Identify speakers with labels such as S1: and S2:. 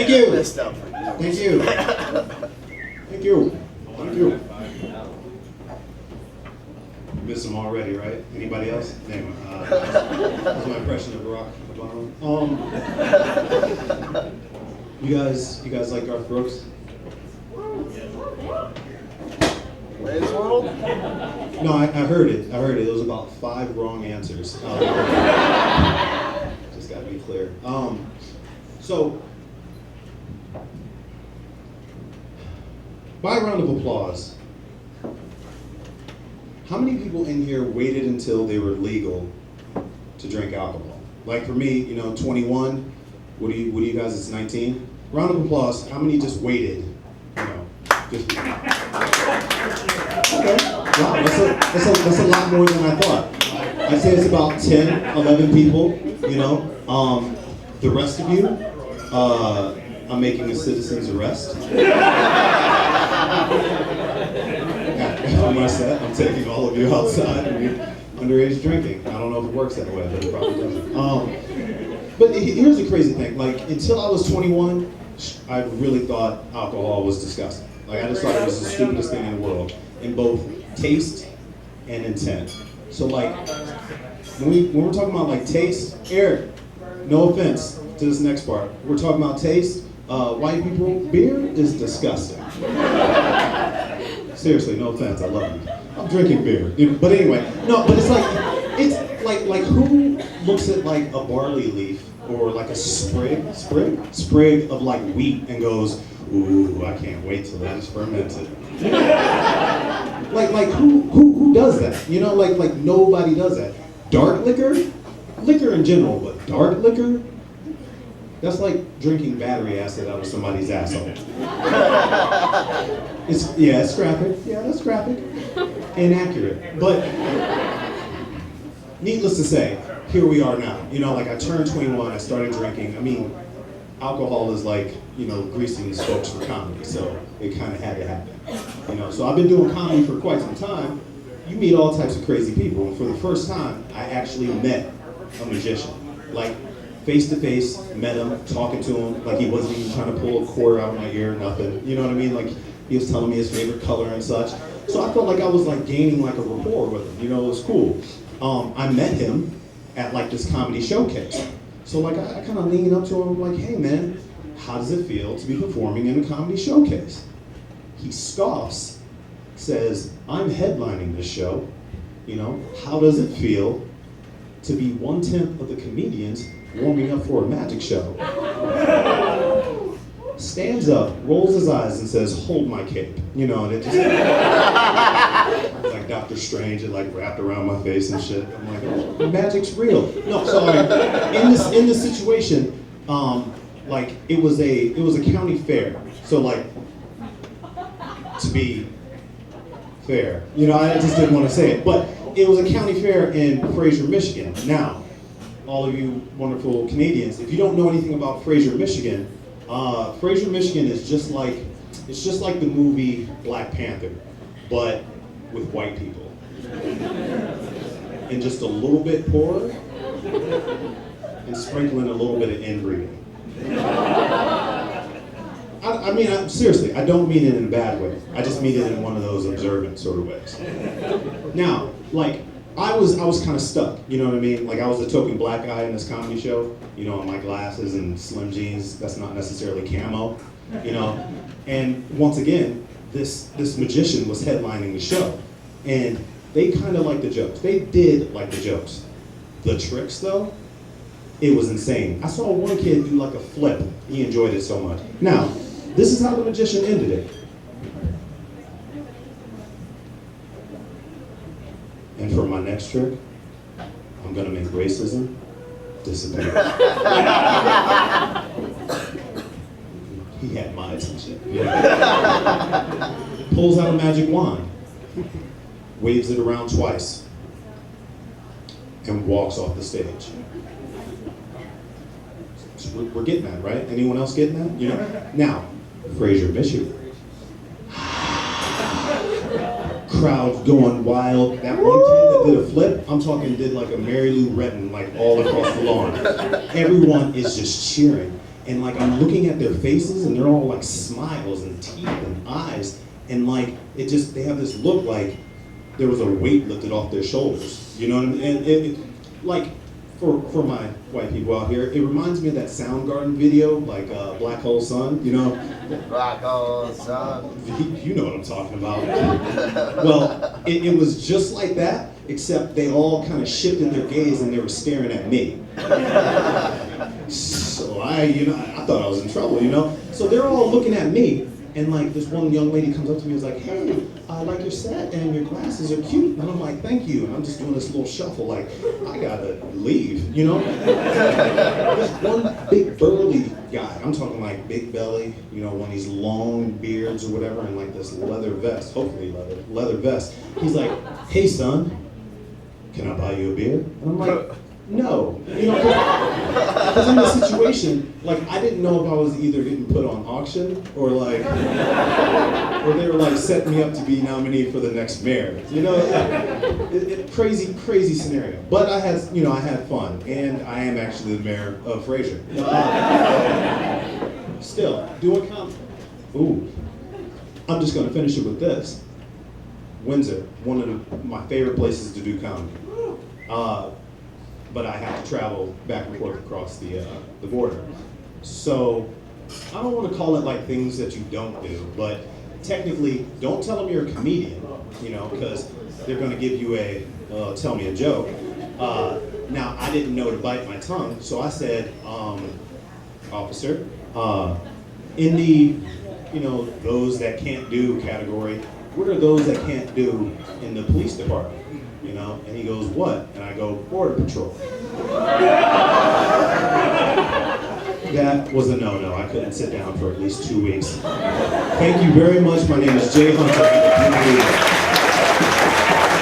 S1: you.
S2: Messed up.
S1: Thank you. Thank you. Thank you. Missed him already, right? Anybody else? Anyway, that's my impression of Barack Obama. You guys like Garth Brooks?
S2: Wayne's World?
S1: No, I heard it. It was about 5 wrong answers. Just gotta be clear. So, by a round of applause, how many people in here waited until they were legal to drink alcohol? Like for me, 21. What do you guys? It's 19. Round of applause. How many just waited? Just. Okay. Wow, that's a lot more than I thought. I'd say it's about 10, 11 people. The rest of you, I'm making a citizen's arrest. On my set, I'm taking all of you outside and you're underage drinking. I don't know if it works that way, but it probably doesn't. But here's the crazy thing. Like, until I was 21, I really thought alcohol was disgusting. Like, I just thought it was the stupidest thing in the world, in both taste and intent. So, like, when we're talking about, like, taste, Eric, no offense to this next part. We're talking about taste. White people, beer is disgusting. Seriously, no offense, I love you. I'm drinking beer. But anyway, no, but it's like who looks at like a barley leaf or like a sprig of like wheat and goes, ooh, I can't wait till that is fermented. like who does that? Like nobody does that. Dark liquor in general, but dark liquor, that's like drinking battery acid out of somebody's asshole. It's graphic. Yeah, that's graphic. Inaccurate. But needless to say, here we are now. Like I turned 21, I started drinking. I mean, alcohol is like, greasing the spokes for comedy, so it kind of had to happen. So I've been doing comedy for quite some time. You meet all types of crazy people, and for the first time, I actually met a magician. Like, face to face, met him, talking to him, like he wasn't even trying to pull a cord out of my ear, nothing. You know what I mean? Like, he was telling me his favorite color and such. So I felt like I was like gaining like a rapport with him, it was cool. I met him at like this comedy showcase. So like I kind of leaned up to him like, hey man, how does it feel to be performing in a comedy showcase? He scoffs, says, I'm headlining this show. How does it feel to be 1/10 of the comedians warming up for a magic show? Stands up, rolls his eyes and says, hold my cape. And it just like Dr. Strange, it like wrapped around my face and shit. I'm like, oh, magic's real. No, sorry. In this situation, like it was a county fair. So like, to be fair, I just didn't want to say it, but it was a county fair in Fraser, Michigan. Now, all of you wonderful Canadians, if you don't know anything about Fraser, Michigan, Fraser, Michigan is just like the movie Black Panther, but with white people. And just a little bit poorer, and sprinkling a little bit of inbreeding. I mean, seriously, I don't mean it in a bad way. I just mean it in one of those observant sort of ways. Now, like, I was kind of stuck, you know what I mean? Like, I was the token black guy in this comedy show, my glasses and slim jeans, that's not necessarily camo, And once again, this magician was headlining the show, and they kind of liked the jokes. They did like the jokes. The tricks, though, it was insane. I saw one kid do like a flip. He enjoyed it so much. Now, this is how the magician ended it. And for my next trick, I'm gonna make racism disappear. He had my attention. Yeah. Pulls out a magic wand, waves it around twice, and walks off the stage. So we're getting that, right? Anyone else getting that? Now, Fraser, Michigan. Crowd going wild. That one kid that did a flip, I'm talking did like a Mary Lou Retton, like all across the lawn. Everyone is just cheering. and like I'm looking at their faces, and they're all like smiles and teeth and eyes, and like they have this look like there was a weight lifted off their shoulders. You know what I mean? And like for my white people out here, it reminds me of that Soundgarden video, like Black Hole Sun. You know?
S2: Black Hole Sun.
S1: You know what I'm talking about. Well, it was just like that, except they all kind of shifted their gaze and they were staring at me. So I thought I was in trouble, you know? So they're all looking at me, and like this one young lady comes up to me and is like, hey, I like your set and your glasses are cute. And I'm like, thank you. And I'm just doing this little shuffle like, I gotta leave, you know? This one big burly guy, I'm talking like big belly, you know, one of these long beards or whatever, and like this leather vest, hopefully leather vest. He's like, hey son, can I buy you a beer? And I'm like, no, you know, because in this situation, like I didn't know if I was either getting put on auction or like, or they were like setting me up to be nominated for the next mayor. You know, crazy scenario. But I had fun, and I am actually the mayor of Fraser. Still doing comedy. Ooh, I'm just gonna finish it with this. Windsor, one of my favorite places to do comedy. But I have to travel back and forth across the border. So I don't want to call it like things that you don't do, but technically, don't tell them you're a comedian, you know, because they're going to give you a tell me a joke. Now I didn't know to bite my tongue, so I said, officer, in the those that can't do category, what are those that can't do in the police department? You know, and he goes, what? And I go, Border Patrol. That was a no-no. I couldn't sit down for at least 2 weeks. Thank you very much. My name is Jay Hunter.